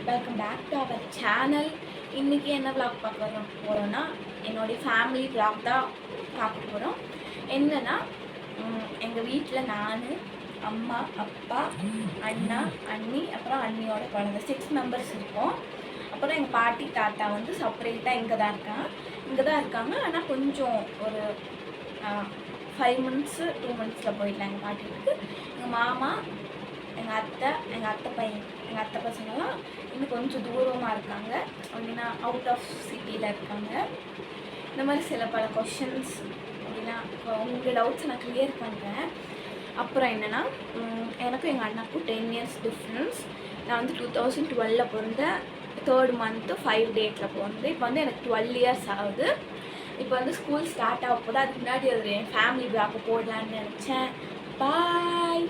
Welcome back to our channel. இன்றைக்கி என்ன vlog பார்க்க போகிறோன்னா என்னுடைய ஃபேமிலி விளாக் தான் பார்க்க போகிறோம். என்னென்னா எங்கள் வீட்டில் நான், அம்மா, அப்பா, அண்ணா, அண்ணி, அப்புறம் அண்ணியோட குழந்தை 6 மெம்பர்ஸ் இருக்கோம். அப்புறம் எங்கள் பாட்டி தாத்தா வந்து செப்பரேட்டாக இங்கே தான் இருக்காங்க. ஆனால் கொஞ்சம் ஒரு 5 months 2 months போயிடலாம் எங்கள் பாட்டி வீட்டுக்கு. எங்கள் மாமா, எங்கள் அத்தை பையன், எங்கள் அத்தை பசங்களாம் இன்னும் கொஞ்சம் தூரமாக இருக்காங்க, அப்படின்னா அவுட் ஆஃப் சிட்டியில் இருக்காங்க. இந்த மாதிரி சில பல கொஷின்ஸ் அப்படின்னா உங்கள் டவுட்ஸ் நான் கிளியர் பண்ணுறேன். அப்புறம் என்னென்னா எனக்கும் எங்கள் அண்ணாக்கும் 10 years டிஃப்ரென்ஸ். நான் வந்து 2012 பிறந்தேன். 3rd month 5 dateல் பிறந்தேன். இப்போ வந்து எனக்கு 12 years ஆகுது. இப்போ வந்து ஸ்கூல் ஸ்டார்ட் ஆக போது. அதுக்கு முன்னாடி அது என் ஃபேமிலி பிளாக் போடலான்னு நினச்சேன். பாய்.